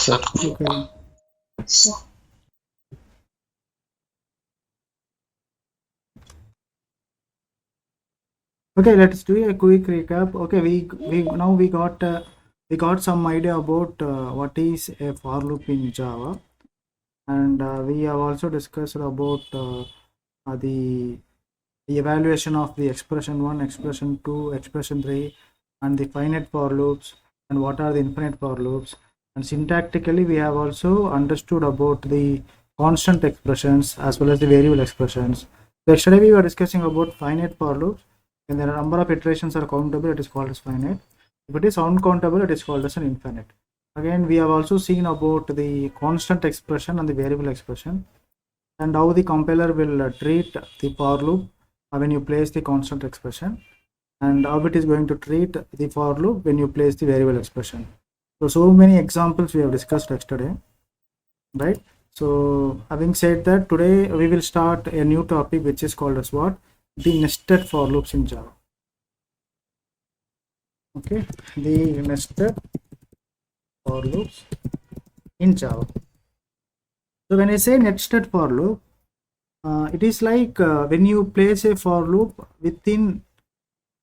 Yes, sir. Okay. Okay, let's do a quick recap. Okay, we got some idea about what is a for loop in Java, and we have also discussed about the evaluation of the expression 1, expression 2, expression 3, and the finite for loops, and what are the infinite for loops. And syntactically, we have also understood about the constant expressions as well as the variable expressions. So yesterday we were discussing about finite for loops. When the number of iterations are countable, it is called as finite. If it is uncountable, it is called as an infinite. Again, we have also seen about the constant expression and the variable expression, and how the compiler will treat the for loop when you place the constant expression, and how it is going to treat the for loop when you place the variable expression. So many examples we have discussed yesterday, right? So having said that, today we will start a new topic which is called as what? The nested for loops in Java. Okay, the nested for loops in Java. So when I say nested for loop, it is like when you place a for loop within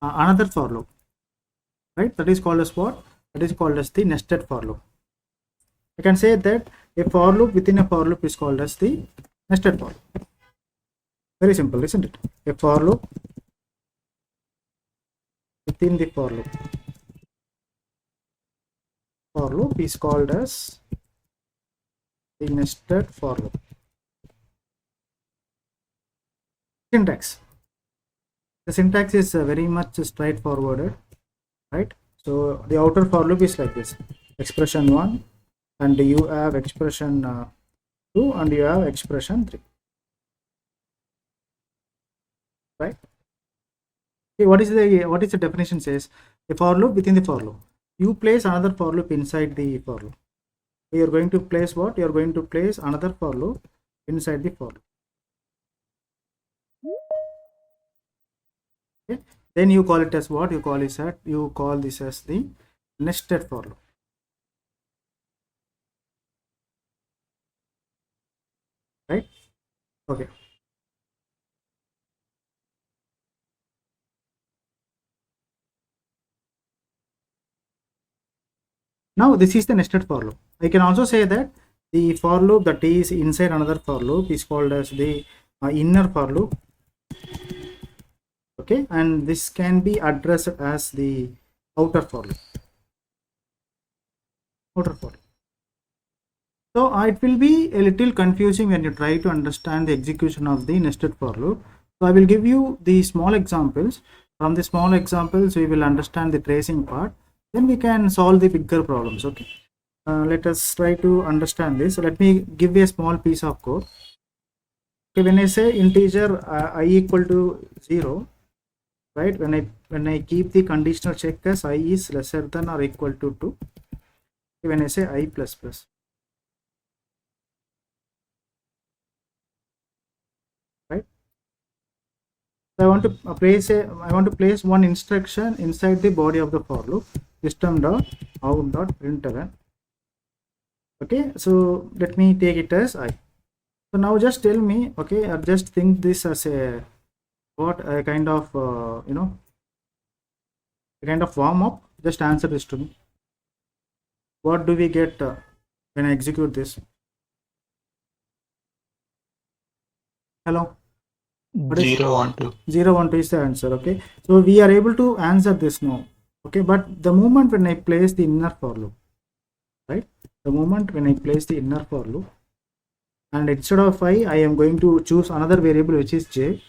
another for loop, right? That is called as what? That is called as the nested for loop. I can say that a for loop within a for loop is called as the nested for loop. Very simple, isn't it? A for loop within the for loop is called as the nested for loop. Syntax. The syntax is very much straightforward, right? So the outer for loop is like this: expression 1, and you have expression 2, and you have expression 3, right? Okay, what is the definition says? A for loop within the for loop. You place another for loop inside the for loop. You are going to place what? You are going to place another for loop inside the for loop. Okay. Then you call it as what? You call this as the nested for loop. Right? Okay. Now this is the nested for loop. I can also say that the for loop that is inside another for loop is called as the inner for loop. Okay, and this can be addressed as the outer for loop. Outer for loop. So it will be a little confusing when you try to understand the execution of the nested for loop. So I will give you the small examples. From the small examples, we will understand the tracing part. Then we can solve the bigger problems. Okay. Let us try to understand this. So let me give you a small piece of code. Okay, when I say integer I equal to 0, right? When I keep the conditional check as I is lesser than or equal to 2. Okay, when I say I plus plus. Right? So I want to place one instruction inside the body of the for loop, system.out.println. Okay, so let me take it as I. So now just tell me, okay, or just think this as a kind of a kind of warm up. Just answer this to me. What do we get when I execute this? Hello. What is 0, 1, 2. 0, 1, 2 is the answer. Okay, so we are able to answer this now. Okay, but the moment when I place the inner for loop, right? The moment when I place the inner for loop, and instead of I am going to choose another variable which is j.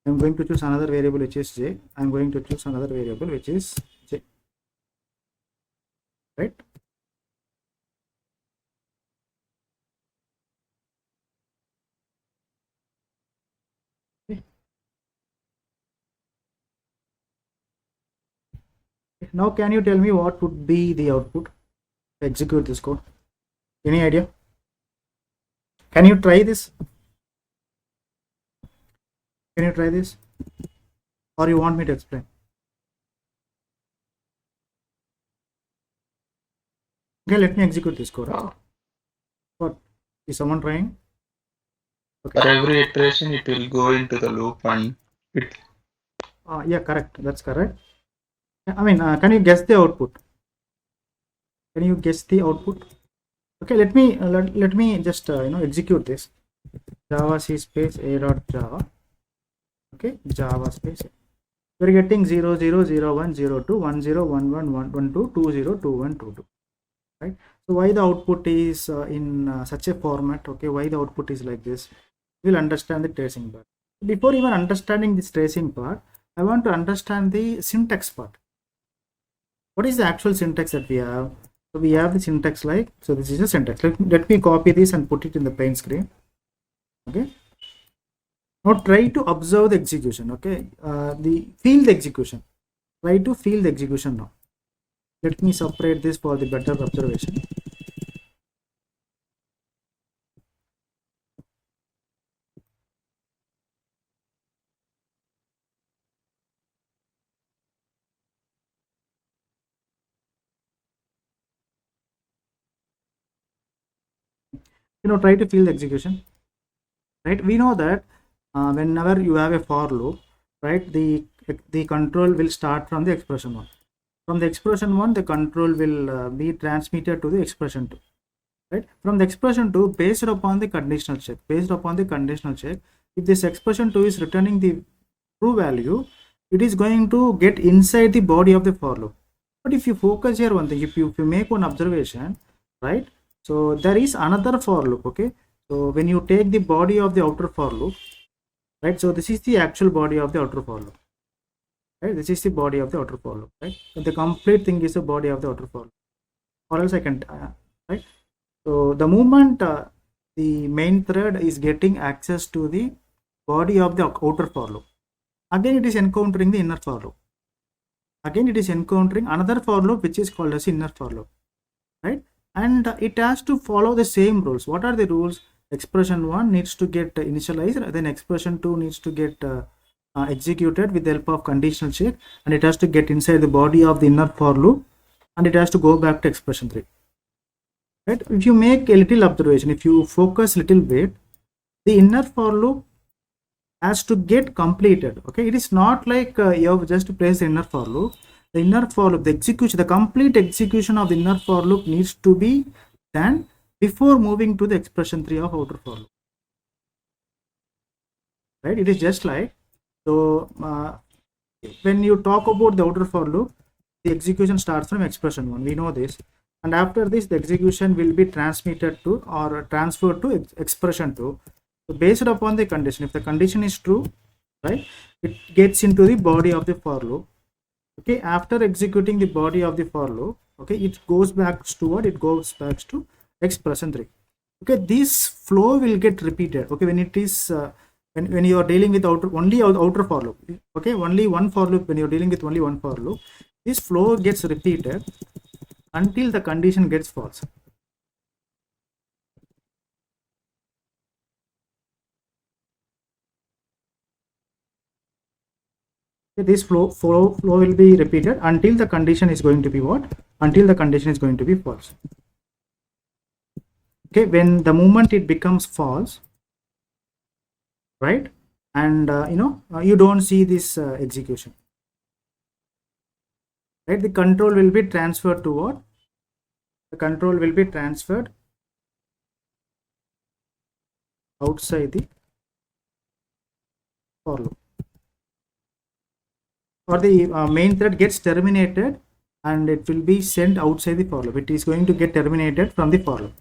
I'm going to choose another variable which is j. I'm going to choose another variable which is j. Right? Okay. Now can you tell me what would be the output? Execute this code. Any idea? Can you try this? Can you try this? Or you want me to explain? Okay, let me execute this code. Ah. What is someone trying? For every iteration, it will go into the loop and it. Yeah, correct. That's correct. I mean, can you guess the output? Can you guess the output? Okay, let me just execute this. Java C space a dot Java. Okay, Java space. We're getting 0 0 0 1 0 2 1 0 1 1 1 1 2 2 0 2 1 2 2. Right. So why the output is in such a format? Okay, why the output is like this? We'll understand the tracing part. Before even understanding this tracing part, I want to understand the syntax part. What is the actual syntax that we have? So we have the syntax like, so this is a syntax. Let me copy this and put it in the plain screen. Okay. Now try to observe the execution. Okay. Feel the execution. Try to feel the execution now. Let me separate this for the better observation. Try to feel the execution. Right. We know that whenever you have a for loop, right, the control will start from the expression one. From the expression one, the control will be transmitted to the expression two. Right. From the expression two, based upon the conditional check, if this expression two is returning the true value, it is going to get inside the body of the for loop. But if you focus here one thing, if you make one observation, right, so there is another for loop. Okay, so when you take the body of the outer for loop, right, so this is the actual body of the outer for loop, right, this is the body of the outer for loop, right, so the complete thing is the body of the outer for loop, or else I can right. So the moment the main thread is getting access to the body of the outer for loop, again it is encountering the inner for loop. Again it is encountering another for loop which is called as inner for loop, right? And it has to follow the same rules. What are the rules? Expression 1 needs to get initialized, then expression 2 needs to get executed with the help of conditional check, and it has to get inside the body of the inner for loop, and it has to go back to expression 3. Right? If you make a little observation, if you focus a little bit, the inner for loop has to get completed. Okay, it is not like you have just placed the inner for loop. The inner for loop, the execution, the complete execution of the inner for loop needs to be done before moving to the expression 3 of outer for loop. Right? It is just like, so when you talk about the outer for loop, the execution starts from expression 1. We know this. And after this, the execution will be transmitted to or transferred to expression 2. So based upon the condition, if the condition is true, right, it gets into the body of the for loop. Okay, after executing the body of the for loop, okay, it goes back to what? It goes back to expression 3. Okay, this flow will get repeated. Okay, when it is when you are dealing with only outer for loop. Okay, only one for loop. When you're dealing with only one for loop, this flow gets repeated until the condition gets false. This flow will be repeated until the condition is going to be what? Until the condition is going to be false. Okay, when the moment it becomes false, right, and you don't see this execution, right, the control will be transferred to what? The control will be transferred outside the for loop, or the main thread gets terminated and it will be sent outside the for loop. It is going to get terminated from the for loop.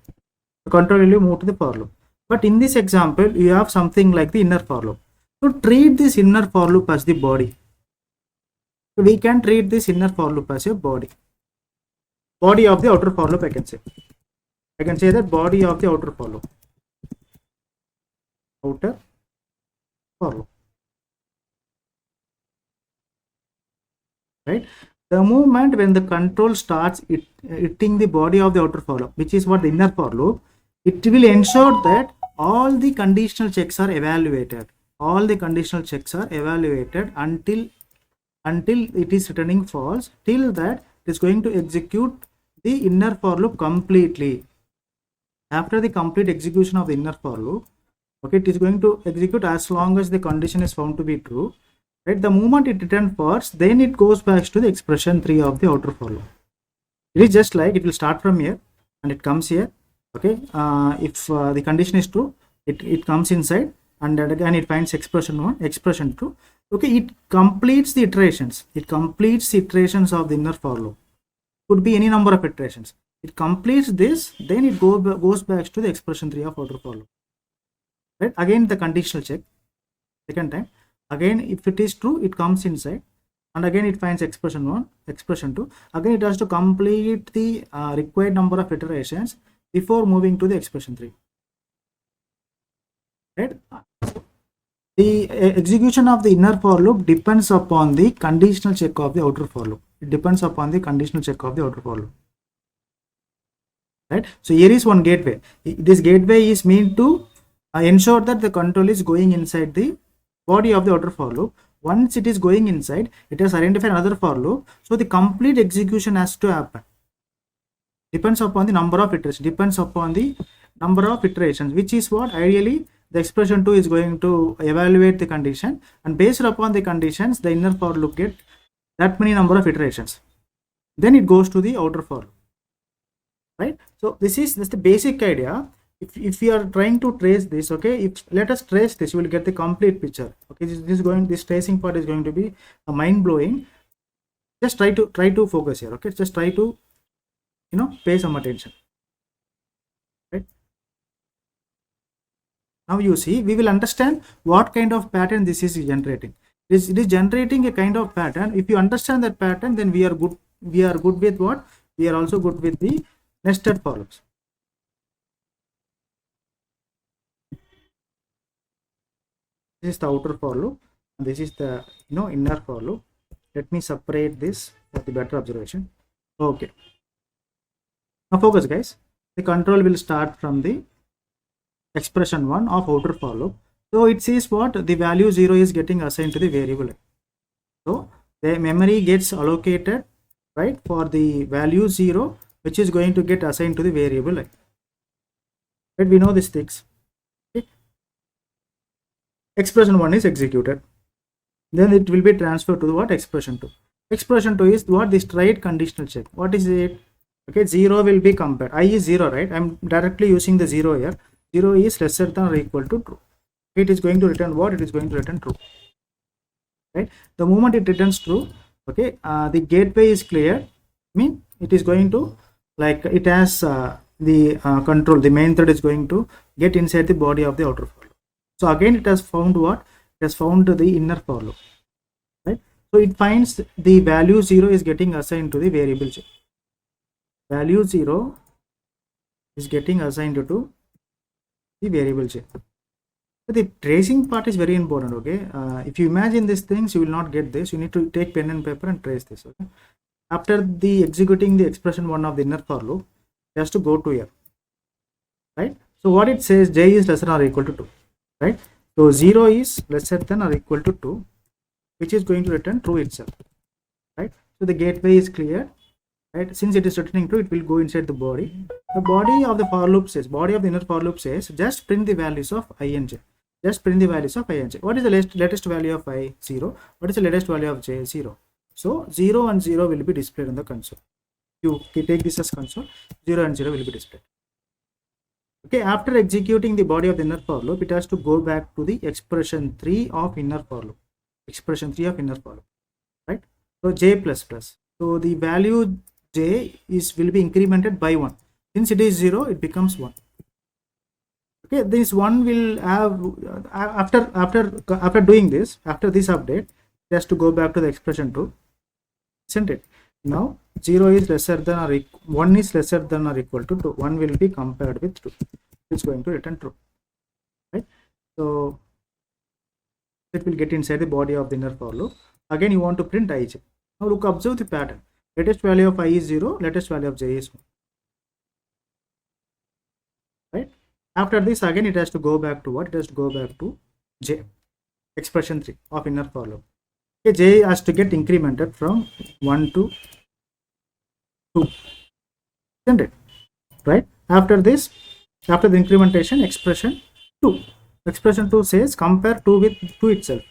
The control will be moved to the for loop. But in this example, you have something like the inner for loop. So treat this inner for loop as the body. So we can treat this inner for loop as a body. Body of the outer for loop, I can say. I can say that body of the outer for loop. Outer for loop. Right? The moment when the control starts hitting the body of the outer for loop, which is what the inner for loop, it will ensure that all the conditional checks are evaluated. All the conditional checks are evaluated until it is returning false. Till that, it is going to execute the inner for loop completely. After the complete execution of the inner for loop, okay, it is going to execute as long as the condition is found to be true, right? The moment it returns false, then it goes back to the expression 3 of the outer for loop. It is just like it will start from here and it comes here, okay. If the condition is true, it comes inside, and again it finds expression 1, expression 2, okay. It completes the iterations, of the inner for loop. Could be any number of iterations. It completes this, then it goes back to the expression 3 of outer for loop, right? Again the conditional check, second time, again if it is true, it comes inside, and again it finds expression 1, expression 2, again it has to complete the required number of iterations before moving to the expression 3, right? The execution of the inner for loop depends upon the conditional check of the outer for loop. It depends upon the conditional check of the outer for loop, right? So here is one gateway. This gateway is meant to ensure that the control is going inside the body of the outer for loop. Once it is going inside, it has identified another for loop, so the complete execution has to happen. Depends upon the number of iterations, which is what ideally the expression 2 is going to evaluate the condition, and based upon the conditions, the inner for loop get that many number of iterations, then it goes to the outer for loop, right? So this is the basic idea. If you are trying to trace this, okay, let us trace this, you will get the complete picture, okay. This tracing part is going to be mind-blowing. Just try to focus here, okay. Just try to pay some attention, right? Now you see, we will understand what kind of pattern this is generating. It is generating a kind of pattern. If you understand that pattern, then we are good with what? We are also good with the nested for loops. This is the outer for loop, and this is the inner for loop. Let me separate this for the better observation. Okay, now focus, guys. The control will start from the expression 1 of outer for loop. So it says what? The value 0 is getting assigned to the variable. So the memory gets allocated, right, for the value 0, which is going to get assigned to the variable. Right, we know these things. Okay. Expression 1 is executed, then it will be transferred to what? Expression 2. Expression 2 is what? The straight conditional check. What is it? Okay, 0 will be compared. I is 0, right? I'm directly using the 0 here. 0 is lesser than or equal to true. It is going to return what? It is going to return true, right? The moment it returns true, okay, the gateway is clear. It is going to, like, it has the control. The main thread is going to get inside the body of the outer for loop. So again, it has found what? It has found the inner for loop, right? So it finds the value 0 is getting assigned to the variable j. Value 0 is getting assigned to the variable j. So the tracing part is very important, okay. If you imagine these things, you will not get this. You need to take pen and paper and trace this, okay. After the executing the expression 1 of the inner for loop, it has to go to here, right? So what it says, j is lesser than or equal to 2, right? So 0 is lesser than or equal to 2, which is going to return true itself, right? So the gateway is clear, right? Since it is returning true, it will go inside the body. The body of the for loop says, body of the inner for loop says, just print the values of I and j. Just print the values of I and j. What is the latest value of I? 0. What is the latest value of j? 0. So 0 and 0 will be displayed on the console. You take this as console, 0 and 0 will be displayed. Okay, after executing the body of the inner for loop, it has to go back to the expression 3 of inner for loop. Expression 3 of inner for loop, right? So j plus plus. So the value j will be incremented by 1. Since it is 0, it becomes 1. Okay, this 1 will have, after doing this, after this update, it has to go back to the expression 2, isn't it? Now 0 is lesser than or 1 is lesser than or equal to 2. 1 will be compared with 2. It's going to return true, right? So it will get inside the body of the inner for loop. Again, you want to print ij. Now look, observe the pattern. Latest value of I is 0, latest value of j is 1, right? After this, again, it has to go back to what? It has to go back to j, expression 3 of inner for loop. Okay, j has to get incremented from 1 to 2. isn't it? Right? After this, after the incrementation, expression 2. Expression 2 says compare 2 with 2 itself.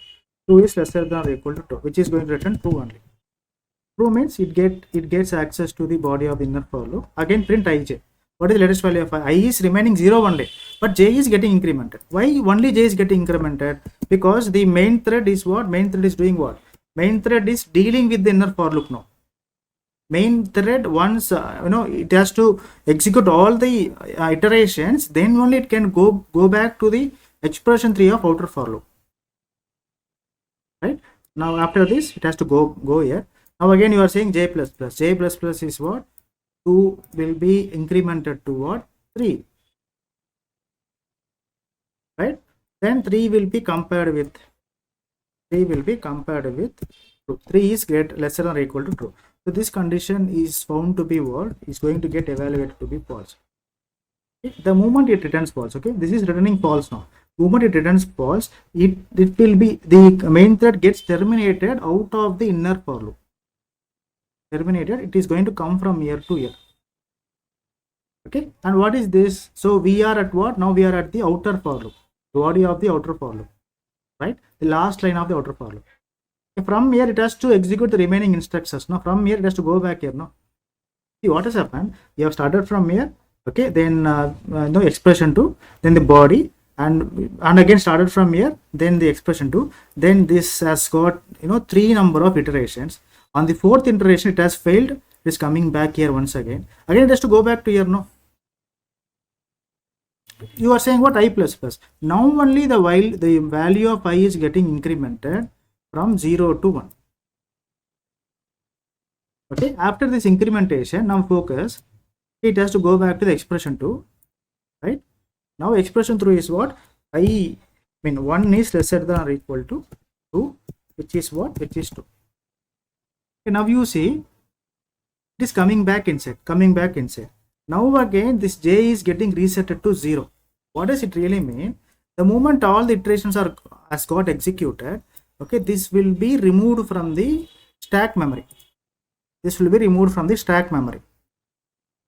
2 is lesser than or equal to 2, which is going to return true only. True means it gets access to the body of the inner for loop. Again, print ij. What is the latest value of I? I is remaining 0 only, but j is getting incremented. Why only j is getting incremented? Because the main thread is what? Main thread is doing what? Main thread is dealing with the inner for loop now. Main thread, once it has to execute all the iterations, then only it can go back to the expression 3 of outer for loop. Right? Now after this, it has to go here. Now again you are saying j plus plus. J plus plus is what? 2 will be incremented to what? 3. Right? Then 3 will be compared with 2. 3 is lesser than or equal to true. So this condition is found to be what? Is going to get evaluated to be false. Okay? The moment it returns false, okay, this is returning false now. The moment it returns false, it will be, the main thread gets terminated out of the inner for loop. Terminated, it is going to come from here to here. Okay, and what is this? So we are at what? Now we are at the outer for loop, the body of the outer for loop, right? The last line of the outer for loop. From here it has to execute the remaining instructions. Now from here it has to go back here. Now see what has happened. You have started from here, okay, then no expression 2, then the body, and again started from here, then the expression 2, then this has got 3 number of iterations. On the 4th iteration it has failed. It is coming back here once again it has to go back to here. No, you are saying what? I plus plus. Now only the value of I is getting incremented from 0 to 1. Okay, after this incrementation, now focus, it has to go back to the expression 2, right? Now expression 3 is what? 1 is lesser than or equal to 2, which is what? Which is 2. Okay, now you see it is coming back inside. Now again this j is getting resetted to 0. What does it really mean? The moment all the iterations has got executed, okay, this will be removed from the stack memory.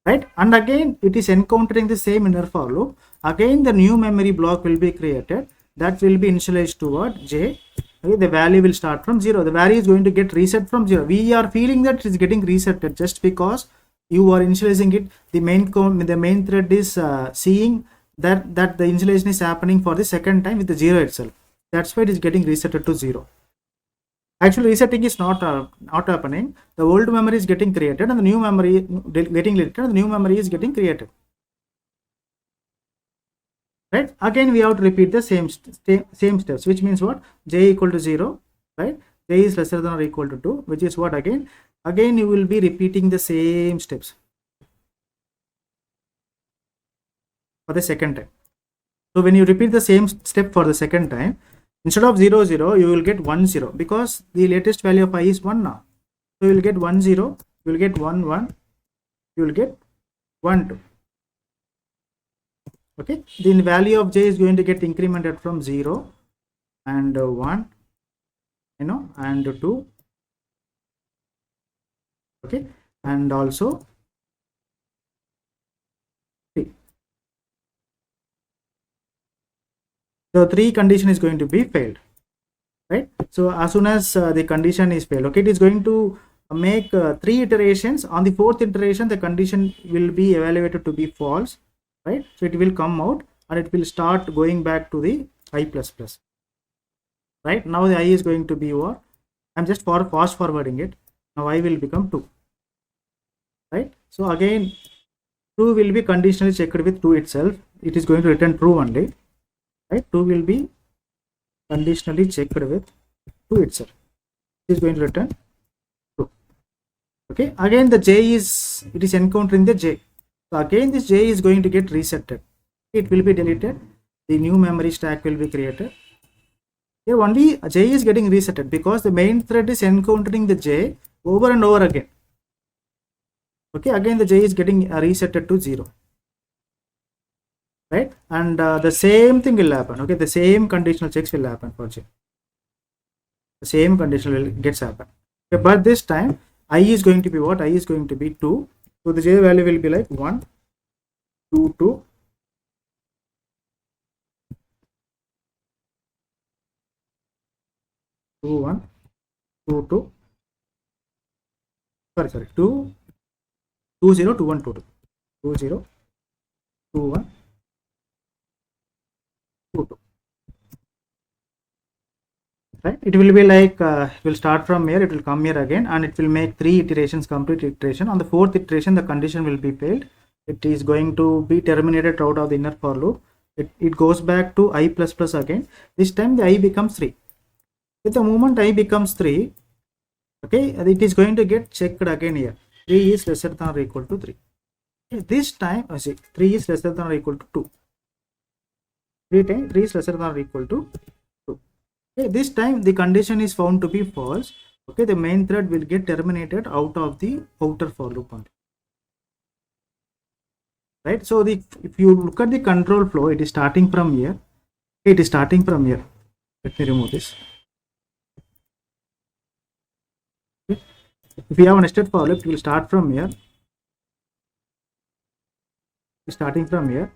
Right? And again it is encountering the same inner for loop. Again the new memory block will be created, that will be initialized to what? J. Okay, the value will start from 0. The value is going to get reset from 0. We are feeling that it is getting resetted just because you are initializing it. The main thread is seeing that the initialization is happening for the second time with the 0 itself. That's why it is getting resetted to 0. Actually resetting is not happening. The old memory is getting created and the new memory getting deleted and the new memory is getting created. Right? Again we have to repeat the same steps, which means what? J equal to 0, right? J is lesser than or equal to 2, which is what? Again you will be repeating the same steps for the second time. So when you repeat the same step for the second time, instead of 0 0, you will get 1 0, because the latest value of I is 1 now. So you will get 1 0, you will get 1 1, you will get 1 2. Okay, the value of j is going to get incremented from 0 and 1, and 2, okay, and also 3. So 3 condition is going to be failed, right? So as soon as the condition is failed, okay, it is going to make 3 iterations. On the 4th iteration the condition will be evaluated to be false, right? So it will come out and it will start going back to the I plus plus. Right? Now the I is going to be what? I'm just fast forwarding it. Now I will become 2. Right? So again 2 will be conditionally checked with 2 itself. It is going to return true only. Right? 2 will be conditionally checked with 2 itself. It is going to return true. Okay? Again the j is encountering the j. So again this j is going to get resetted. It will be deleted. The new memory stack will be created. Here only j is getting resetted because the main thread is encountering the j over and over again. Okay, again the j is getting resetted to 0. Right? And the same thing will happen. Okay, the same conditional checks will happen for j. The same condition will happen. Okay, but this time I is going to be what? I is going to be 2. So the j value will be like 1, 2, 2, 2, 1, 2, 2, sorry, 2, 2, 0, 2, 1, 2, 2, 2, 0, 2, 1, 2, 2. Right, it will be like it will start from here, it will come here again, and it will make 3 iterations, complete iteration. On the 4th iteration the condition will be failed, it is going to be terminated out of the inner for loop. It goes back to I plus plus again. This time the I becomes 3. With the moment I becomes 3, okay, it is going to get checked again here. 3 is lesser than or equal to 3. This time see 3 is lesser than or equal to 2. 3 is lesser than or equal to 2. Okay, this time the condition is found to be false. Okay, the main thread will get terminated out of the outer for loop only. Right, so if you look at the control flow, it is starting from here. It is starting from here. Let me remove this. Okay. If you have a nested for loop, it will start from here. Starting from here,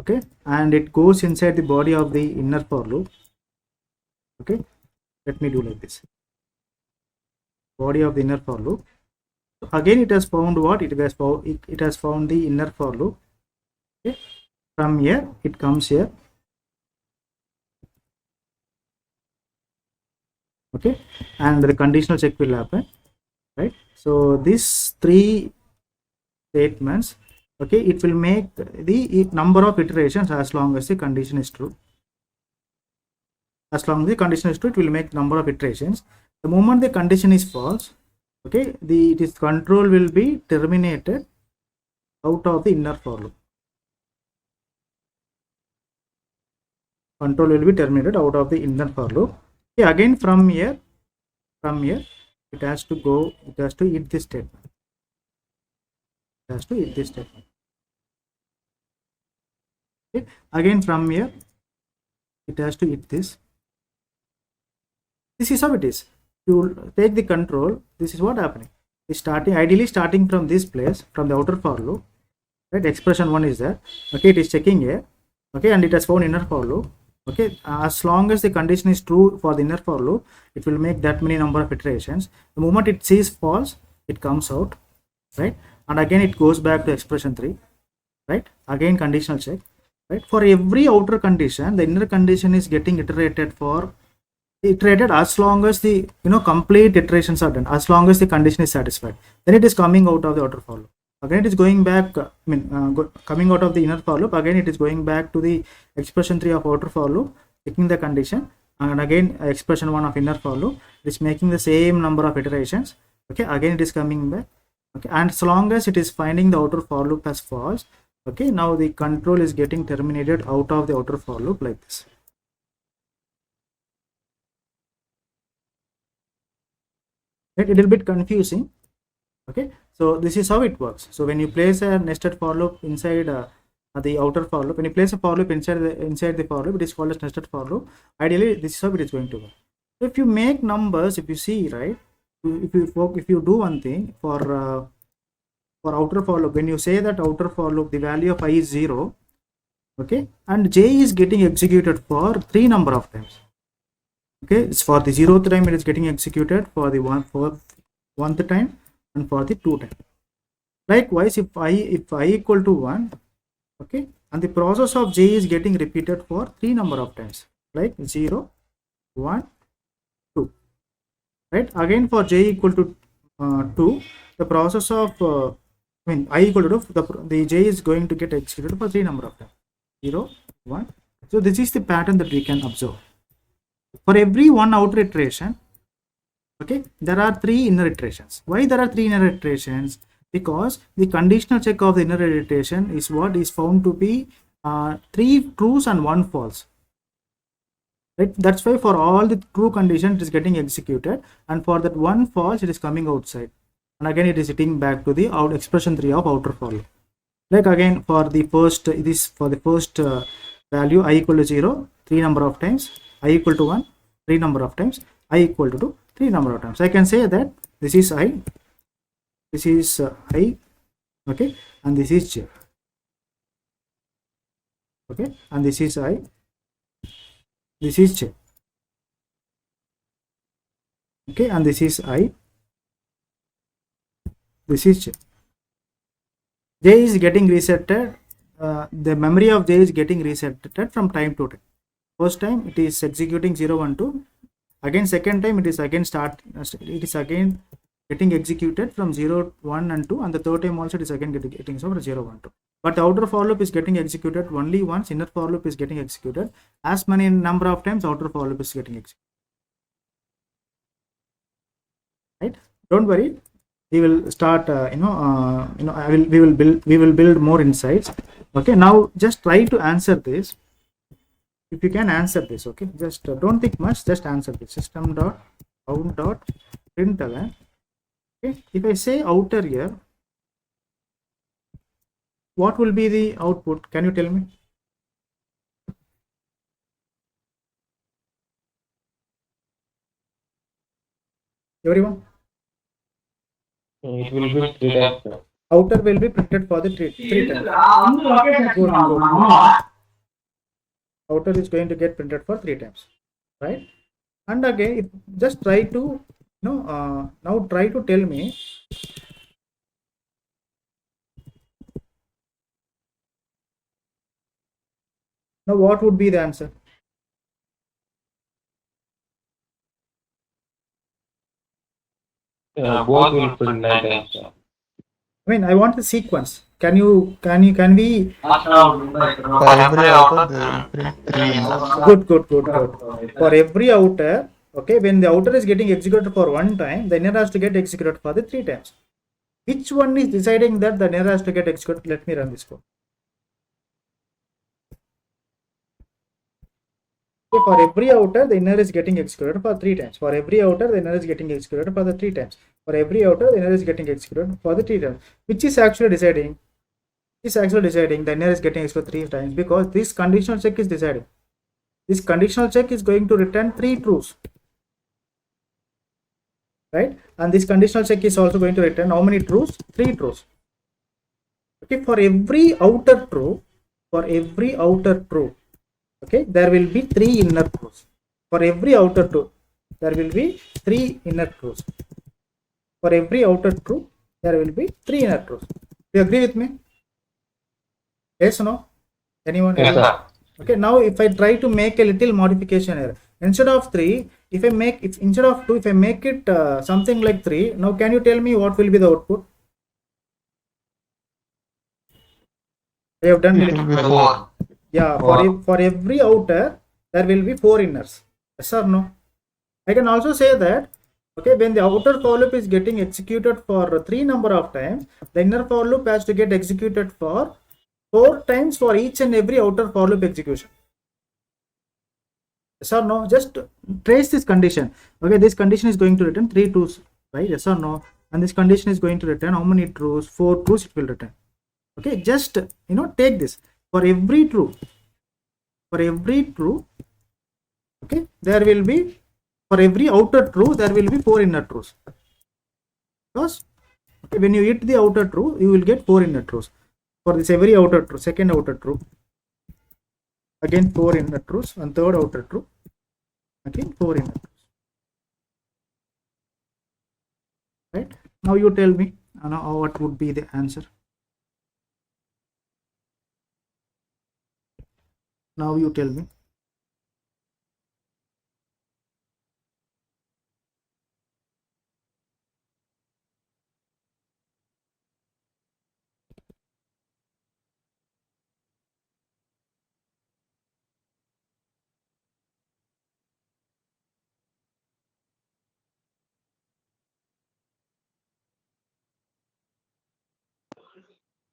okay, and it goes inside the body of the inner for loop. Okay, let me do like this. Body of the inner for loop. So again, it has found what? It has found the inner for loop. Okay, from here it comes here. Okay, and the conditional check will happen. Right. So these 3 statements, okay, it will make the number of iterations as long as the condition is true. As long as the condition is true, it will make number of iterations. The moment the condition is false, okay, this control will be terminated out of the inner for loop. Control will be terminated out of the inner for loop. Okay, again from here it has to go, it has to eat this statement. It has to eat this statement. Okay, again from here it has to eat this. This is how it is. You take the control, this is what happening. It's starting, ideally starting from this place, from the outer for loop, right? Expression 1 is there. Okay, it is checking here. Okay, and it has found inner for loop. Okay, as long as the condition is true for the inner for loop, it will make that many number of iterations. The moment it sees false, it comes out, right? And again it goes back to expression 3, right? Again conditional check, right? For every outer condition, the inner condition is getting iterated as long as the complete iterations are done, as long as the condition is satisfied, then it is coming out of the outer for loop. Again it is going back, coming out of the inner for loop, again it is going back to the expression 3 of outer for loop, checking the condition, and again expression 1 of inner for loop. It is making the same number of iterations. Okay, again it is coming back. Okay, and as long as it is finding the outer for loop as false, okay, now the control is getting terminated out of the outer for loop like this. Right, a little bit confusing. Okay, so this is how it works. So when you place a nested for loop inside the outer for loop, when you place a for loop inside the for loop, it is called as nested for loop. Ideally this is how it is going to work. So if you make numbers, if you see, right, if you do one thing for outer for loop, when you say that outer for loop the value of I is 0, okay, and j is getting executed for 3 number of times. Okay, it's for the 0th time it is getting executed, for the 1th time, and for the 2 time. Likewise, if I equal to 1, okay, and the process of j is getting repeated for 3 number of times, like 0, 1, 2, right? Again for j equal to 2, the process of I equal to 2, the j is going to get executed for 3 number of times, 0, 1. So this is the pattern that we can observe. For every one outer iteration, okay, there are 3 inner iterations. Why there are 3 inner iterations? Because the conditional check of the inner iteration is what is found to be 3 trues and 1 false. Right? That's why for all the true condition it is getting executed, and for that 1 false it is coming outside, and again it is hitting back to the expression 3 of outer for loop. Like again for the first value I equal to 0 3 number of times, I equal to 1 3 number of times, I equal to 2 3 number of times. I can say that this is I, this is I, Okay, and this is j. Okay, and this is I, this is j. Okay, and this is I, this is j. J is getting resetted. The memory of J is getting resetted from time to time. First time it is executing 0 1 2. Again second time it is again getting executed from 0 1 and 2, and the third time also it is again getting over 0 1 2. But the outer for loop is getting executed only once. Inner for loop is getting executed as many number of times outer for loop is getting executed. Right? Don't worry. We will start. We will build more insights. Okay. Now just try to answer this. If you can answer this, okay, just don't think much, just answer this. System dot out dot println. Okay, if I say outer here, what will be the output? Can you tell me? Everyone? It will be 3 times. Outer will be printed for the three times. Good. Outer is going to get printed for 3 times, right? And again, just try to now try to tell me now what would be the answer. Both will print 9 times. I mean, I want the sequence. Can we For every outer, they will print 3 inners. good. For every outer, okay, when the outer is getting executed for 1 time, the inner has to get executed for the 3 times. Which one is deciding that the inner has to get executed? Let me run this code. Okay, for every outer, the inner is getting executed for 3 times. For every outer, the inner is getting executed for the 3 times. For every outer, the inner is getting executed for the 3 times. Which is actually deciding? The inner is getting executed 3 times, because this conditional check is deciding. This conditional check is going to return 3 trues, right? And this conditional check is also going to return how many trues? 3 trues. Okay, for every outer true, okay, there will be 3 inner trues. For every outer true, there will be 3 inner trues. For every outer true, there will be 3 inner trues. Do you agree with me? Yes or no? Anyone? Yes, sir. Okay, now if I try to make a little modification here, instead of 3, instead of 2, if I make it something like 3, now can you tell me what will be the output? I have done it will be 4. Yeah, for every outer, there will be 4 inners. Yes or no? I can also say that, okay, when the outer for loop is getting executed for 3 number of times, the inner for loop has to get executed for 4 times for each and every outer for loop execution. Yes or no? Just trace this condition. Okay, this condition is going to return 3 trues, right? Yes or no? And this condition is going to return how many trues? 4 trues it will return. Okay, just take this. For every true, okay, there will be, for every outer true, there will be 4 inner trues. Because okay, when you hit the outer true, you will get 4 inner trues. For this every outer true, second outer true, again 4 inner trues, and third outer true, again 4 inner trues. Right? Now you tell me what would be the answer. Now you tell me.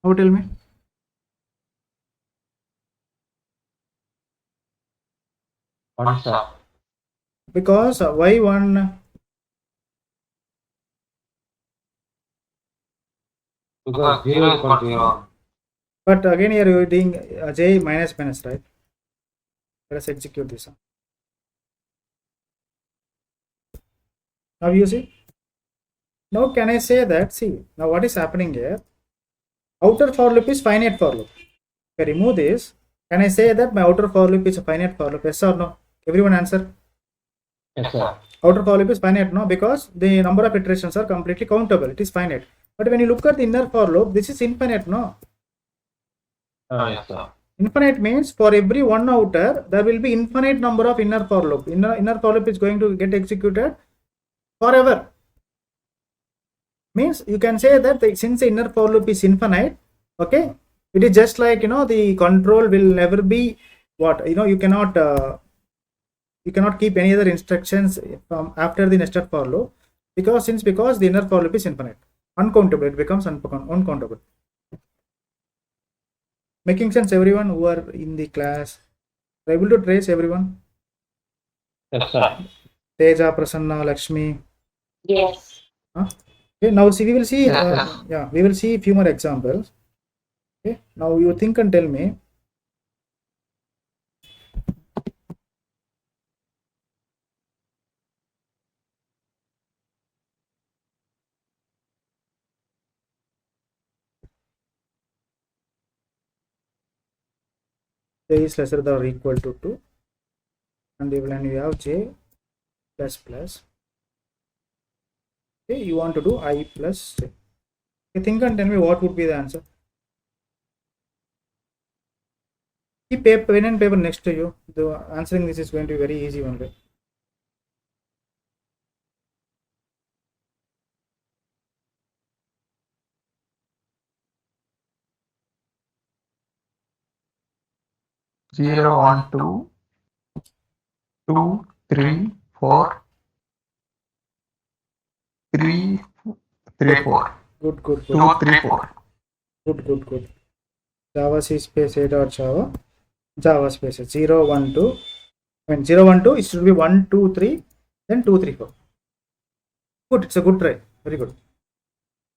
Now tell me. One, sir. Because why 1? Because 0 is equal to 0. But again here you are doing j minus, right? Let us execute this. Now you see. Now can I say that, see, now what is happening here? outer for loop is finite for loop. If I remove this, can I say that my outer for loop is a finite for loop? Yes or no? Everyone answer. Yes, sir. Outer for loop is finite, no, because the number of iterations are completely countable. It is finite. But when you look at the inner for loop, this is infinite, no? Yes, sir. Infinite means for every one outer, there will be infinite number of inner for loop. Inner for loop is going to get executed forever. Means you can say that since the inner for loop is infinite, okay, it is just like, the control will never be what, you cannot keep any other instructions from after the nested for loop, because the inner for loop is infinite, uncountable, it becomes uncountable. Making sense, everyone who are in the class? Are able to trace everyone? Yes, sir. Teja, Prasanna, Lakshmi. Yes. Okay, now see, we will see. Yes. We will see a few more examples. Okay, now you think and tell me. J is lesser than or equal to 2, and when you have j plus plus, okay, you want to do I plus j. Okay, think and tell me what would be the answer. Keep pen and paper next to you. The answering this is going to be very easy only. Zero, 1, 2, 2, 3, 4, 3, 3, 4. Good. 2, 3, 4. Good. Java C space A dot Java space 0, 1, 2. I mean 0, 1, 2. It should be 1, 2, 3, then 2, 3, 4. Good. It's a good try. Very good.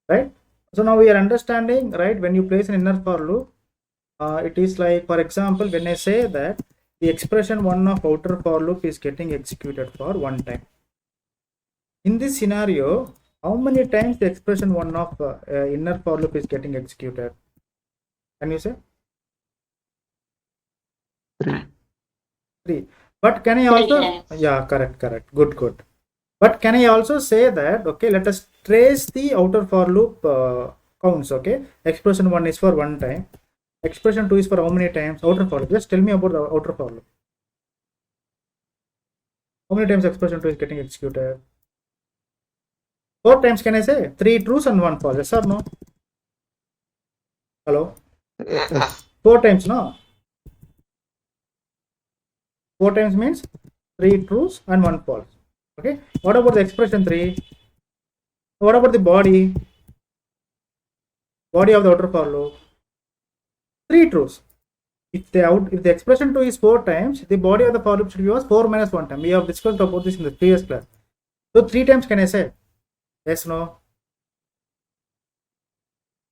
Right. So now we are understanding, right? When you place an inner for loop, it is like, for example, when I say that the expression 1 of outer for loop is getting executed for one time. In this scenario, how many times the expression 1 of inner for loop is getting executed? Can you say? 3. But can I also? 3 times. Yeah, correct. Good. But can I also say that, okay, let us trace the outer for loop counts, okay? Expression 1 is for one time. Expression 2 is for how many times? Outer for loop. Just tell me about the outer for loop. How many times expression 2 is getting executed? 4 times, can I say? 3 trues and 1 false. Yes or no? Hello? Yes. 4 times, no? 4 times means 3 trues and 1 false. Okay. What about the expression 3? What about the body? Body of the outer for loop? 3 trues. If the expression 2 is 4 times, the body of the for loop should be was 4 minus 1 time. We have discussed about this in the previous class. So 3 times, can I say? Yes, no?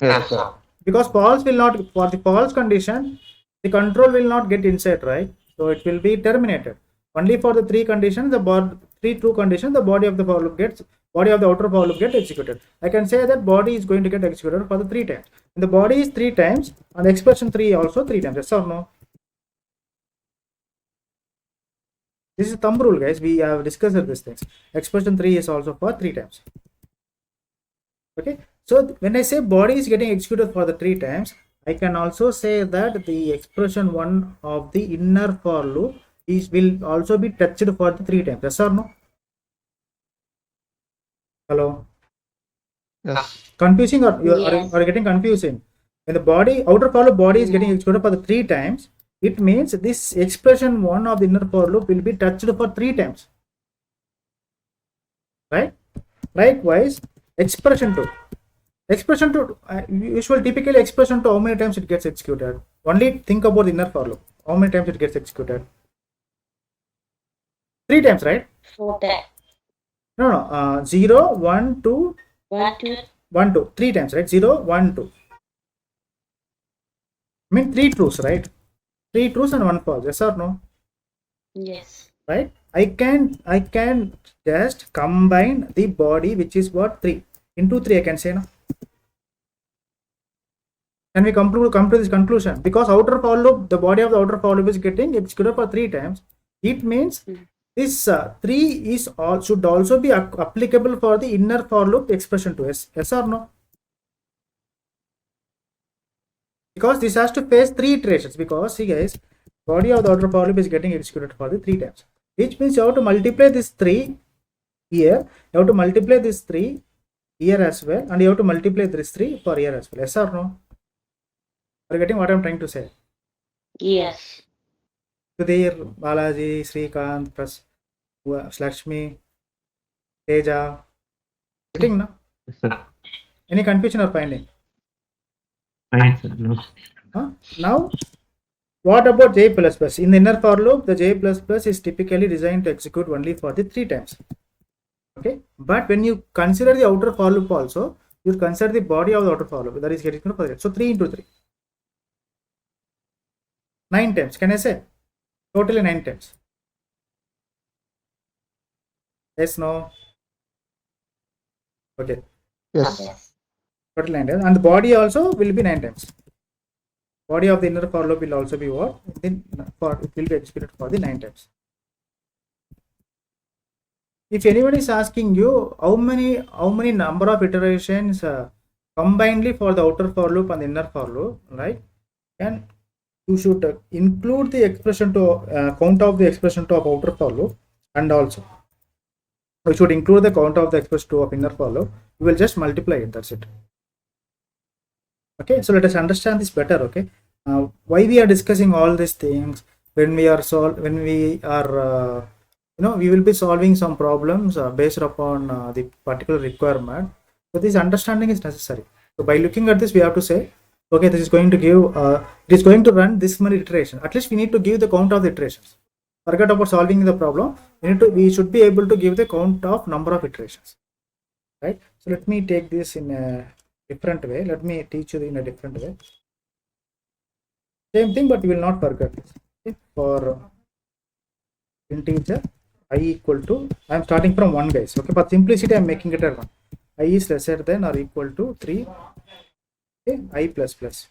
Yes, sir. Because false will not, for the false condition, the control will not get inside, right? So it will be terminated. Only for the 3 conditions, the 3 true conditions, the body of the outer for loop gets executed. I can say that body is going to get executed for the 3 times. And the body is 3 times, and the expression 3 also 3 times. Yes or no? This is thumb rule, guys. We have discussed these things. Expression 3 is also for 3 times. Okay. So when I say body is getting executed for the 3 times, I can also say that the expression 1 of the inner for loop will also be touched for the 3 times. Yes or no? Hello? Yes. Confusing or Yes. are getting confusing? When the outer for loop body is getting executed for the 3 times, it means this expression 1 of the inner for loop will be touched for 3 times. Right? Likewise, expression 2. Expression 2, typically expression 2, how many times it gets executed? Only think about the inner for loop. How many times it gets executed? 3 times, right? 4 times. No. 0, 1, 2, 1, 2. 1, 2. 3 times, right? 0, 1, 2. I mean 3 truths, right? 3 truths and 1 false. Yes or no? Yes. Right? I can just combine the body, which is what, 3 into 3. I can say, no? Can we come to this conclusion? Because outer for loop, the body of the outer for loop is getting executed for 3 times. It means this 3 is should also be applicable for the inner for loop expression to S. Yes or no? Because this has to face 3 iterations. Because see guys, body of the outer for loop is getting executed for the 3 times, which means you have to multiply this 3 here, you have to multiply this 3 here as well, and you have to multiply this 3 for here as well. Yes or no? Are you getting what I'm trying to say? Yes. Sudhir, Balaji, Srikant, plus Lakshmi, Teja. Getting no? Yes, sir. Any confusion or finding? Fine, sir. No. Now, what about J++? In the inner for loop, the J++ is typically designed to execute only for the 3 times. Okay, but when you consider the outer for loop also, you consider the body of the outer for loop that is getting for it. So 3 into 3. 9 times. Can I say? Totally 9 times. Yes, no? Okay. Yes. Total 9 times. And the body also will be 9 times. Body of the inner for loop will also be what? It will be executed for the 9 times. If anyone is asking you how many number of iterations combinedly for the outer for loop and the inner for loop, right? And you should include the expression to count of the expression to of outer for loop, and also we should include the count of the expression to of inner for loop. We will just multiply it. That's it. Okay, so let us understand this better. Okay, why we are discussing all these things when we are we will be solving some problems based upon the particular requirement. So this understanding is necessary. So by looking at this, we have to say, okay, this is going to give it is going to run this many iterations. At least we need to give the count of the iterations. Forget about solving the problem. We should be able to give the count of number of iterations, right? So let me take this in a different way. Let me teach you in a different way. Same thing, but you will not forget this. Okay? For integer I equal to, I am starting from 1, guys. Okay, for simplicity I am making it a 1. I is lesser than or equal to 3. Okay, I plus plus.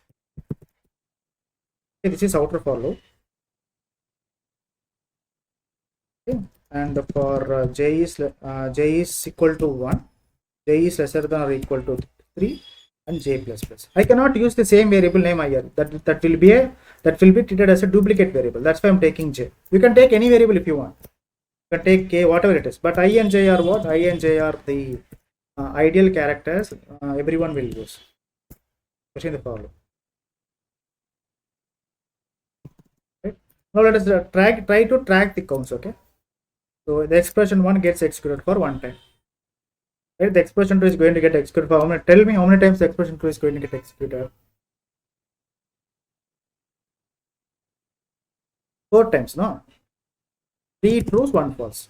Okay, this is outer for loop. Okay, and for j is equal to 1, j is lesser than or equal to 3, and j plus plus. I cannot use the same variable name here. That will be treated as a duplicate variable. That's why I'm taking j. You can take any variable if you want. You can take k, whatever it is. But I and j are what? I and j are the ideal characters everyone will use, especially in the for loop. Right? Now let us try to track the counts. Okay. So the expression 1 gets executed for 1 time. Right? The expression 2 is going to get executed for how many? Tell me how many times the expression 2 is going to get executed. 4 times, no? 3 trues, 1 false.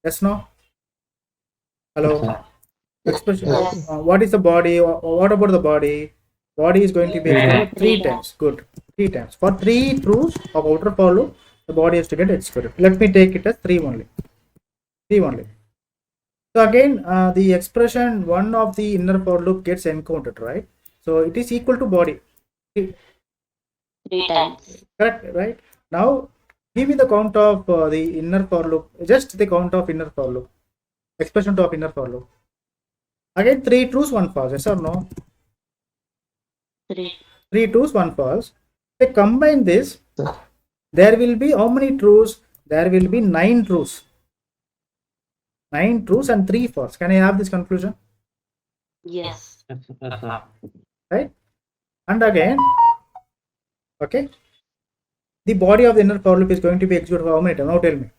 Yes, no? Hello? Expression. What is the body? What about the body? Body is going to be executed 3 times. Good. 3 times. For 3 trues of outer for loop, the body has to get executed. Let me take it as 3 only. 3 only. So again, the expression 1 of the inner for loop gets encountered, right? So it is equal to body. 3 times. Correct, right? Now give me the count of the inner for loop. Just the count of inner for loop. Expression 2 of inner for loop. Again, 3 trues, 1 false. Yes or no? 3. 3 trues, 1 false. They combine this. There will be how many trues? There will be 9 trues. 9 trues and 3 false. Can I have this conclusion? Yes. Right? And again, okay, the body of the inner for loop is going to be executed for how many times? Now tell me.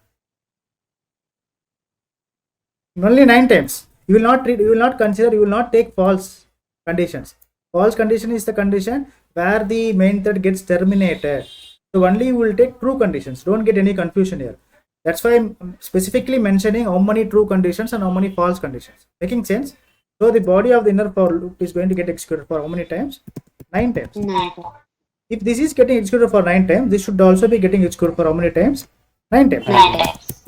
Only 9 times. You will not consider, you will not take false conditions. False condition is the condition where the main thread gets terminated. So only you will take true conditions. Don't get any confusion here. That's why I'm specifically mentioning how many true conditions and how many false conditions. Making sense? So the body of the inner for loop is going to get executed for how many times? 9 times. 9. If this is getting executed for 9 times, this should also be getting executed for how many times? 9 times. 9 times.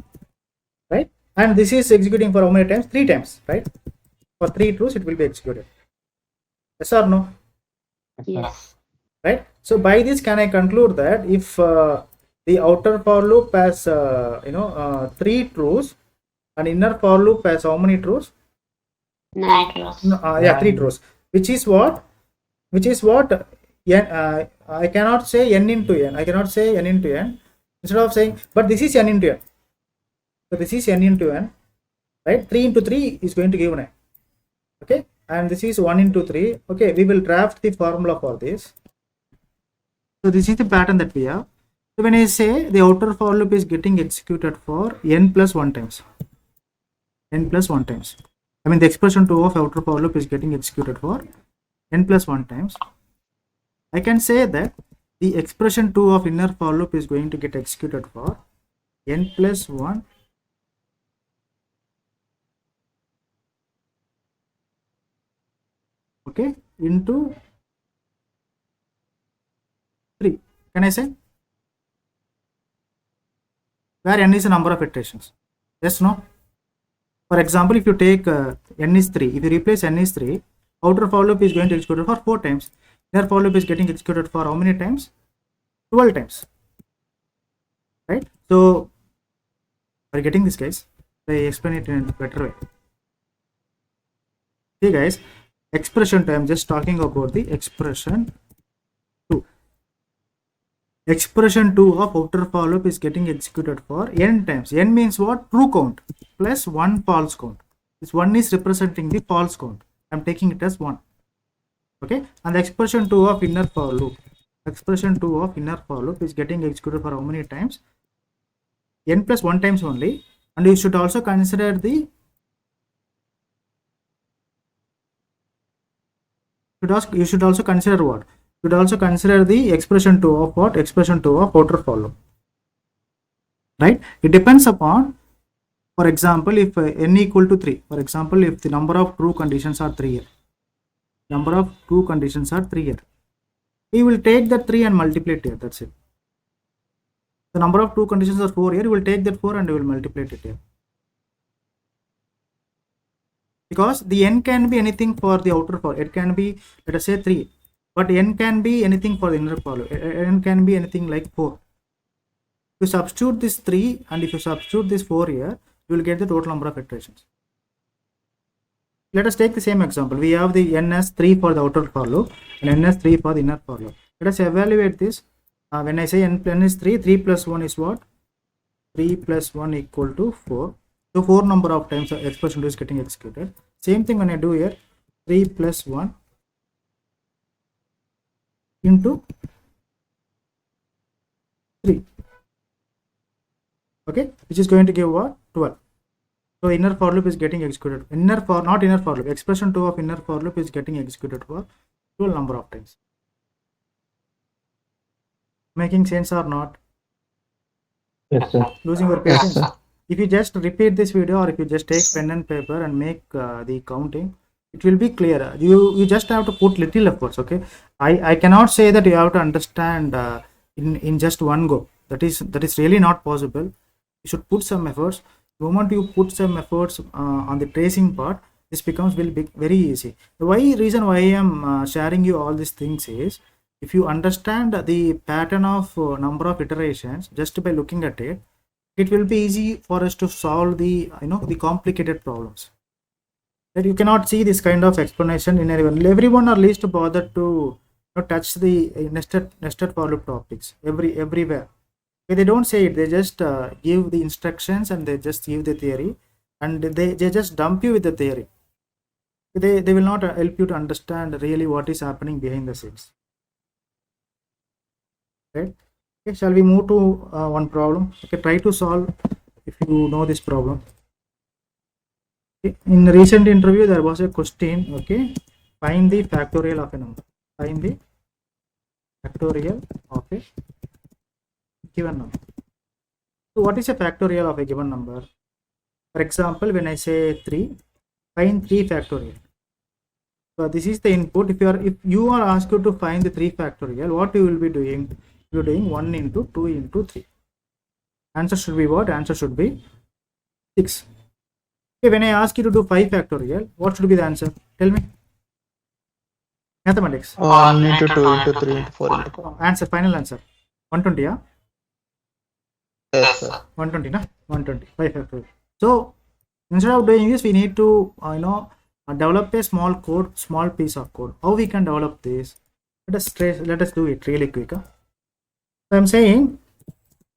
Right? And this is executing for how many times? 3 times. Right? For 3 trues, it will be executed. Yes or no? Yes. right? So by this, can I conclude that if the outer for loop has 3 truths and inner for loop has how many truths? 9 rows. No, yeah, 3 truths, which is what n, I cannot say n into n. I cannot say n into n. Instead of saying, but this is n into n. So this is n into n, right? 3 into 3 is going to give 9. Okay, and this is 1 into 3. Okay, we will draft the formula for this. So this is the pattern that we have. So when I say the outer for loop is getting executed for n plus 1 times, n plus 1 times, I mean the expression 2 of outer for loop is getting executed for n plus 1 times, I can say that the expression 2 of inner for loop is going to get executed for n plus 1 okay into 3. Can I say? Where n is the number of iterations. Yes, no? For example, if you take n is 3, if you replace n is 3, outer for loop is going to execute for 4 times. Inner for loop is getting executed for how many times? 12 times. Right? So, are you getting this, guys? I explain it in a better way. See, guys, expression 2, I'm just talking about the expression 2. Expression 2 of outer for loop is getting executed for n times. N means what? True count plus 1 false count. This 1 is representing the false count. I'm taking it as 1. Okay, and the expression 2 of inner for loop. Expression 2 of inner for loop is getting executed for how many times? N plus 1 times only. And you should also consider the you should also consider what? You should also consider the expression 2 of what? Expression 2 of outer for loop. Right? It depends upon, for example, if n equal to 3, for example, if the number of true conditions are 3 here, number of true conditions are 3 here, we will take that 3 and multiply it here. That's it. The number of true conditions are 4 here, you will take that 4 and you will multiply it here. Because the n can be anything for the outer for, it can be, let us say 3, but n can be anything for the inner for, n can be anything like 4. If you substitute this 3 and if you substitute this 4 here, you will get the total number of iterations. Let us take the same example. We have the n as 3 for the outer for loop and n as 3 for the inner for loop. Let us evaluate this. When I say n is 3, 3 plus 1 is what? 3 plus 1 equal to 4. So 4 number of times the expression 2 is getting executed. Same thing when I do here, 3 plus 1 into 3. Okay, which is going to give what? 12. So inner for loop is getting executed. Not inner for loop. Expression 2 of inner for loop is getting executed for 12 number of times. Making sense or not? Yes, sir. Losing your Yes, patience. sir. If you just repeat this video or if you just take pen and paper and make the counting, it will be clear. You just have to put little efforts. Okay, I cannot say that you have to understand in just one go. That is really not possible. You should put some efforts. The moment you put some efforts on the tracing part, this becomes very easy. The reason why I am sharing you all these things is, if you understand the pattern of number of iterations just by looking at it, it will be easy for us to solve the the complicated problems. That you cannot see this kind of explanation in everyone. Everyone are least bothered to touch the nested for loop topics everywhere. Okay, they don't say it. They just give the instructions and they just give the theory, and they just dump you with the theory. They will not help you to understand really what is happening behind the scenes. Right? Okay, shall we move to one problem? Okay, try to solve if you know this problem. Okay. In recent interview, there was a question. Okay, find the factorial of a number. Find the factorial of a given number. So, what is a factorial of a given number? For example, when I say 3, find 3 factorial. So, this is the input. If you are asked to find the 3 factorial, what you will be doing? You are doing 1 into 2 into 3. Answer should be what? Answer should be 6. Okay, when I ask you to do 5 factorial, what should be the answer? Tell me. Mathematics. 1 into 2 into 3 into 4 into 5. Answer, final answer. 120, yeah? Yes, sir. 120, na? 120. 5 factorial. So instead of doing this, we need to develop a small piece of code. How we can develop this? Let us do it really quick. So I'm saying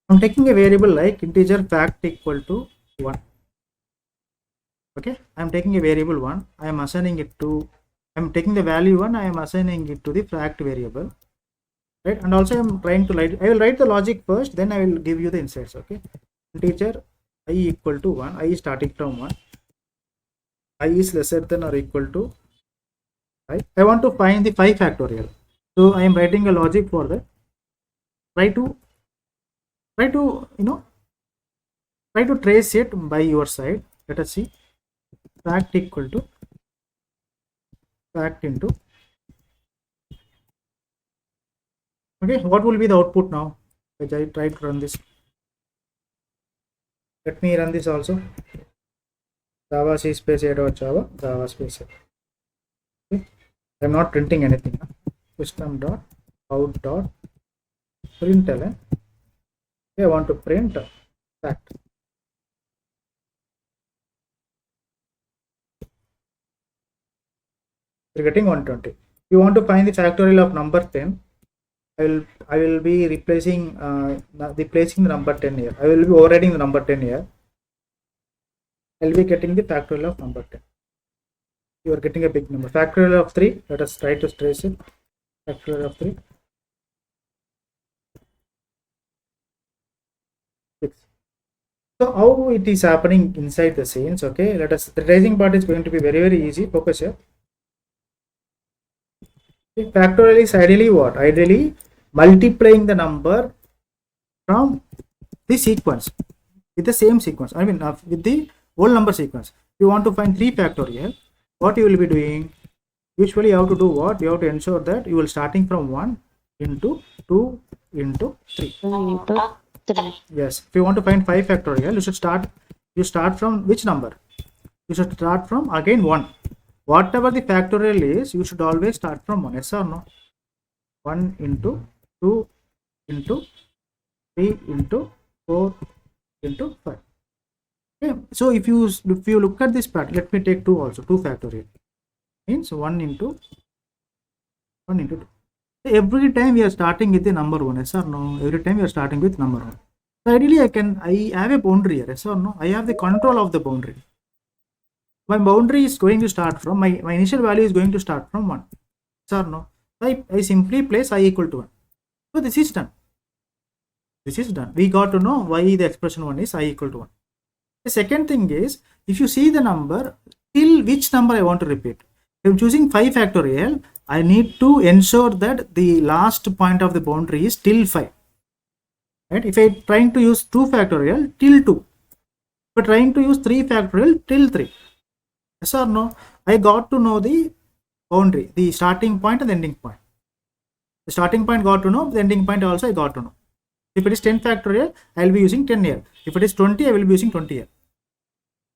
I'm taking a variable like integer fact equal to 1. Okay, I'm taking a variable 1. I am assigning it to, I'm taking the value 1, I am assigning it to the fact variable, right? And also I'm trying to write, I will write the logic first, then I will give you the insights. Okay, integer I equal to 1, I is starting from 1, I is lesser than or equal to 5. I want to find the 5 factorial. So I am writing a logic for that. Try to trace it by your side. Let us see. Fact equal to fact into, okay, what will be the output now? As I try to run this, let me run this also. Java C space a.java Java space a. Okay, I'm not printing anything. System dot out dot println. Okay, I want to print fact. You're getting 120. You want to find the factorial of number 10. I will be replacing replacing the number 10 here. I will be overriding the number 10 here. I will be getting the factorial of number 10. You are getting a big number. Factorial of 3. Let us try to trace it. Factorial of 3. 6. So how it is happening inside the scenes? Okay, let us. The tracing part is going to be very easy. Focus here. Factorial is ideally what? Ideally multiplying the number from the sequence with the same sequence. I mean with the whole number sequence. If you want to find 3 factorial, what you will be doing? Usually you have to do what? You have to ensure that you will starting from 1 into 2 into 3. 1 into 3. Yes. If you want to find 5 factorial, you start from which number? You should start from again 1. Whatever the factorial is, you should always start from 1. Yes or no? 1 into 2 into 3 into 4 into 5. Okay. So if you look at this part, let me take 2 also. 2 factorial means 1 into 2. Every time we are starting with the number 1. Yes or no? Every time we are starting with number 1. So ideally I have a boundary here. Yes or no? I have the control of the boundary. My boundary is going to start from my initial value is going to start from 1. Yes or no? I simply place I equal to 1. So this is done. This is done. We got to know why the expression 1 is I equal to 1. The second thing is, if you see the number, till which number I want to repeat. If I'm choosing 5 factorial, I need to ensure that the last point of the boundary is till 5. Right? If I'm trying to use 2 factorial, till 2. If I'm trying to use 3 factorial, till 3. Yes or no? I got to know the boundary, the starting point and the ending point. The starting point got to know, the ending point also I got to know. If it is 10 factorial, I will be using 10 here. If it is 20, I will be using 20 here.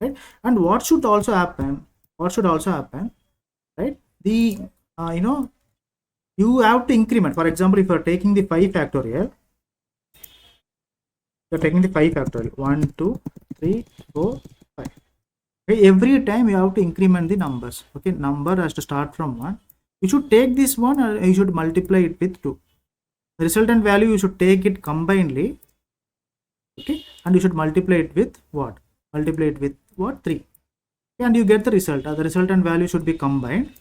Right? And what should also happen? Right? The you have to increment. For example, if you are taking the 5 factorial, you are taking the 5 factorial 1, 2, 3, 4, 5. Okay, every time you have to increment the numbers. Okay, number has to start from 1. You should take this one and you should multiply it with 2. The resultant value you should take it combinedly. Okay, and you should multiply it with what? Multiply it with what? 3. Okay, and you get the result. The resultant value should be combined.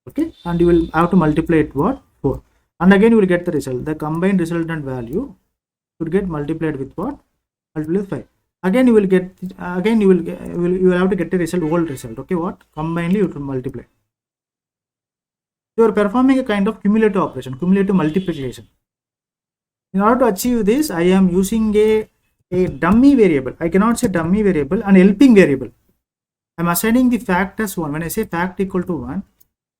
Okay, and you will have to multiply it what? 4. And again you will get the result. The combined resultant value should get multiplied with what? Multiplied with 5. Again you will get, you will have to get the result, whole result. Okay, what? Combinedly you will multiply. You are performing a kind of cumulative operation, cumulative multiplication. In order to achieve this, I am using a dummy variable. I cannot say dummy variable, an helping variable. I am assigning the fact as 1. When I say fact equal to 1,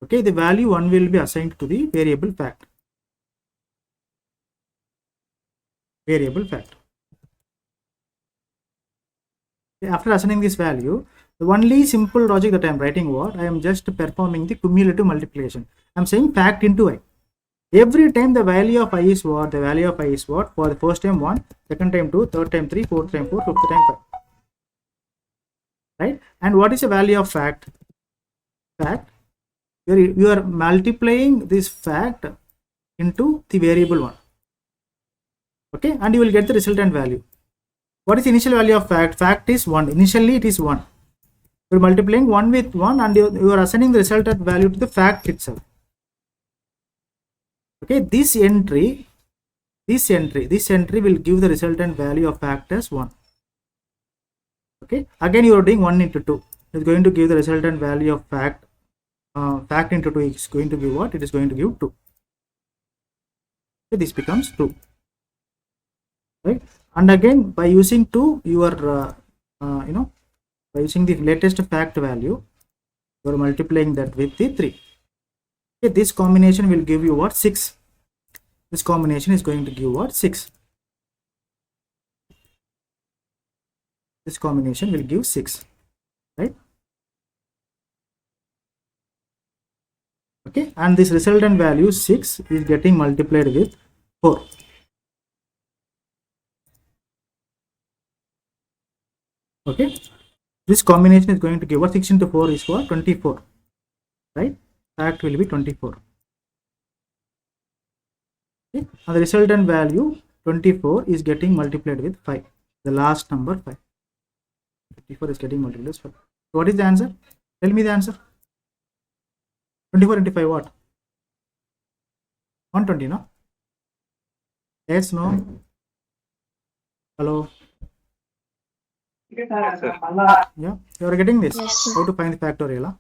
okay, the value 1 will be assigned to the variable fact. Variable fact. After assigning this value, The only simple logic that I am writing what I am just performing the cumulative multiplication. I am saying fact into I. Every time the value of I is what? The value of I is what? For the first time 1, second time 2, third time 3, fourth time 4, fifth time 5. Right? And what is the value of fact? Fact. You are multiplying this fact into the variable 1. Okay, and you will get the resultant value. What is the initial value of fact? Fact is 1. Initially it is 1. You are multiplying 1 with 1 and you are assigning the resultant value to the fact itself. Okay, this entry will give the resultant value of fact as 1. Okay, again you are doing 1 into 2. It is going to give the resultant value of fact. Fact into 2 is going to give what? It is going to give 2. Okay, this becomes 2. Right, and again by using 2 you are by using the latest fact value you are multiplying that with the 3. Okay, this combination will give you what? 6. This combination is going to give what? 6. This combination will give 6, right? Okay, and this resultant value 6 is getting multiplied with 4. Okay, this combination is going to give what? 6 into 4 is what? 24, right? Fact will be 24. Okay, and the resultant value 24 is getting multiplied with 5. The last number 5. 24 is getting multiplied with 5. So what is the answer? Tell me the answer. 24 into 5 what? 120, no? Yes, no? Hello? Yeah, you are getting this. Yes. How to find the factorial, huh?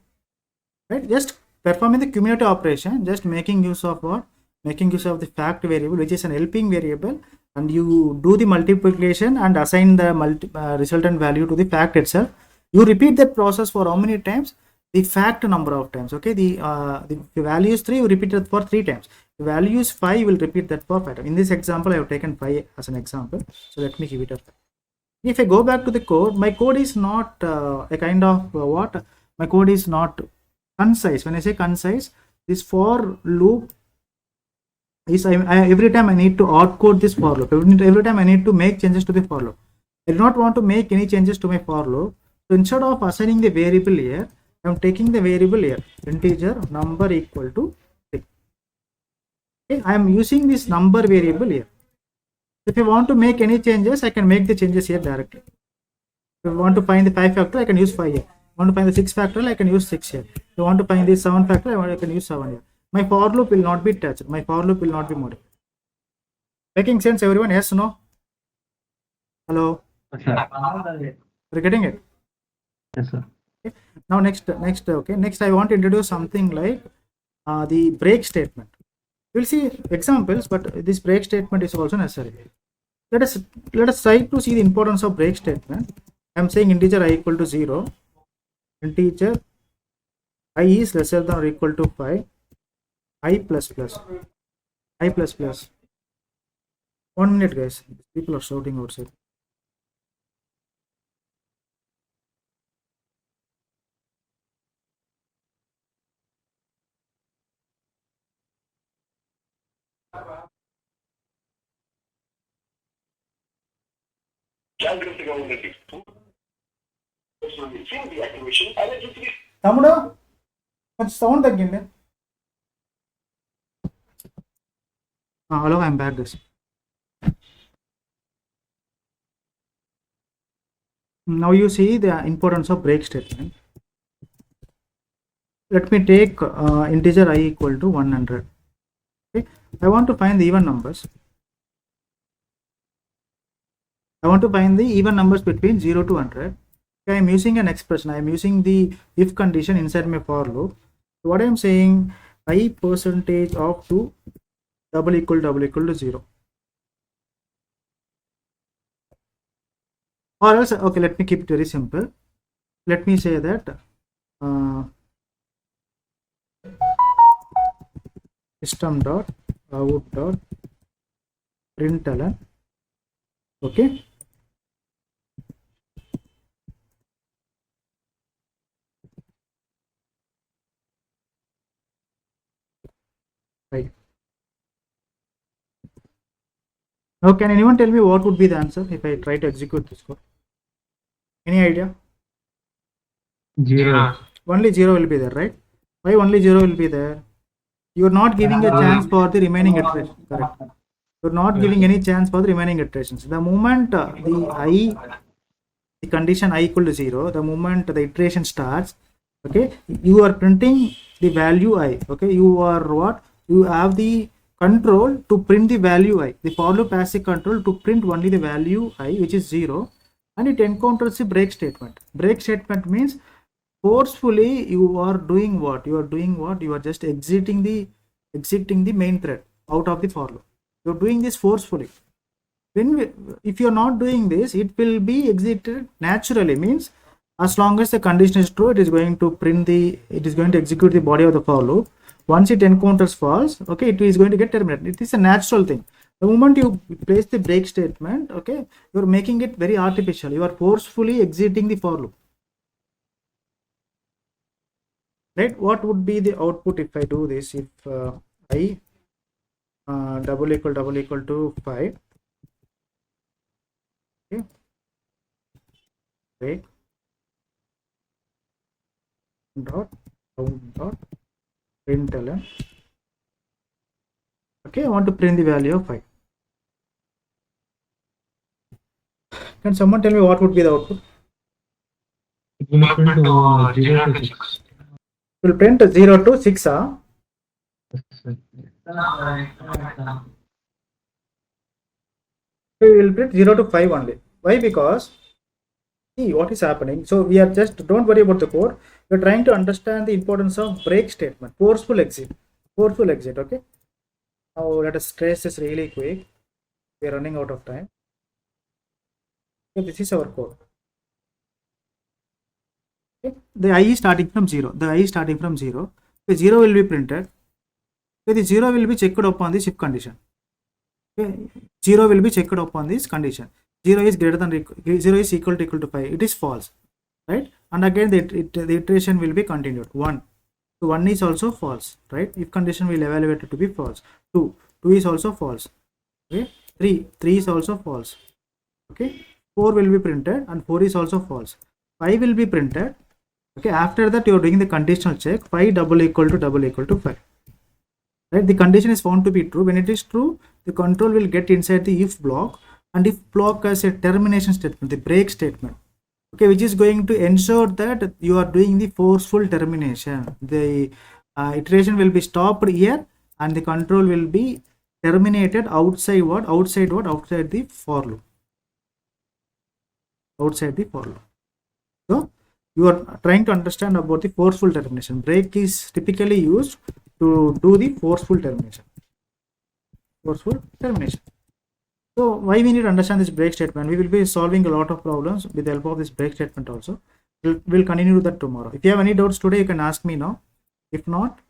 Right? Just performing the cumulative operation, just making use of what? Making use of the fact variable, which is an helping variable, and you do the multiplication and assign the resultant value to the fact itself. You repeat that process for how many times? The fact number of times. Okay, the value is 3, you repeat it for 3 times. The value is 5, you will repeat that for 5 times. In this example I have taken 5 as an example, so let me give it a 5. If I go back to the code, my code is not a kind of what? My code is not concise. When I say concise, this for loop is every time I need to outcode this for loop. Every time I need to make changes to the for loop. I do not want to make any changes to my for loop. So instead of assigning the variable here, I am taking the variable here, integer number equal to 3. Okay, I am using this number variable here. If you want to make any changes, I can make the changes here directly. If you want to find the 5 factorial, I can use 5 here. If you want to find the 6 factorial, I can use 6 here. If you want to find the 7 factorial, I can use 7 here. My for loop will not be touched. My for loop will not be modified. Making sense, everyone? Yes, no? Hello? You're getting it? Yes, sir. Okay. Now next, okay. Next, I want to introduce something like the break statement. We'll see examples, but this break statement is also necessary. Let us try to see the importance of break statement. I am saying integer I equal to 0, integer I is lesser than or equal to 5, I plus plus. 1 minute, guys. People are shouting outside. తమ్ముడు కొంచెం sound తగ్గింది. Hello, I'm back, guys. Now you see the importance of break statement. Let me take integer I equal to 100. Okay, I want to find the even numbers. I want to find the even numbers between 0 to 100. Okay, I am using an expression. I am using the if condition inside my for loop. So what I am saying, I percentage of 2 double equal to 0. Or else, okay, let me keep it very simple. Let me say that system dot out dot println. Okay, Now, can anyone tell me what would be the answer if I try to execute this code? Any idea? 0. Only 0 will be there, right? Why only 0 will be there? You are not giving a chance for the remaining iteration, correct? You are not giving any chance for the remaining iterations. The moment the condition I equal to 0, the moment the iteration starts, okay, you are printing the value I, okay, you are what? You have the control to print the value I. The for loop has a control to print only the value I, which is 0, and it encounters the break statement. Break statement means forcefully you are doing what? You are just exiting the main thread out of the for loop. You're doing this forcefully. If you're not doing this, it will be exited naturally. Means as long as the condition is true, it is going to execute the body of the for loop. Once it encounters false, okay, it is going to get terminated. It is a natural thing. The moment you place the break statement, okay, you're making it very artificial. You are forcefully exiting the for loop. Right? What would be the output if I do this? If I double equal to 5, okay, break dot count dot println. Okay, I want to print the value of 5. Can someone tell me what would be the output? It will print 0 to 6. It will print 0 to 6. We will print 0 to 5 only. Why? Because see what is happening. So we are just, don't worry about the code. We are trying to understand the importance of break statement, forceful exit. Okay. Now let us trace this really quick. We are running out of time. Okay, this is our code. Okay. The I is starting from 0. Okay, 0 will be printed. Okay, the 0 will be checked upon this if condition. Okay, 0 will be checked upon this condition. 0 is greater than 0 is equal to 5. It is false, right? And again the iteration will be continued. 1. So 1 is also false, right? If condition will evaluate it to be false. 2 is also false. Okay. 3 is also false. Okay. 4 will be printed and 4 is also false. 5 will be printed. Okay. After that you are doing the conditional check. 5 double equal to 5. Right? The condition is found to be true. When it is true, the control will get inside the if block, and if block has a termination statement, the break statement, okay, which is going to ensure that you are doing the forceful termination. The iteration will be stopped here, and the control will be terminated outside what? Outside the for loop. So you are trying to understand about the forceful termination. Break is typically used to do the forceful termination. So why we need to understand this break statement? We will be solving a lot of problems with the help of this break statement also. We'll continue that tomorrow. If you have any doubts today, you can ask me now. If not,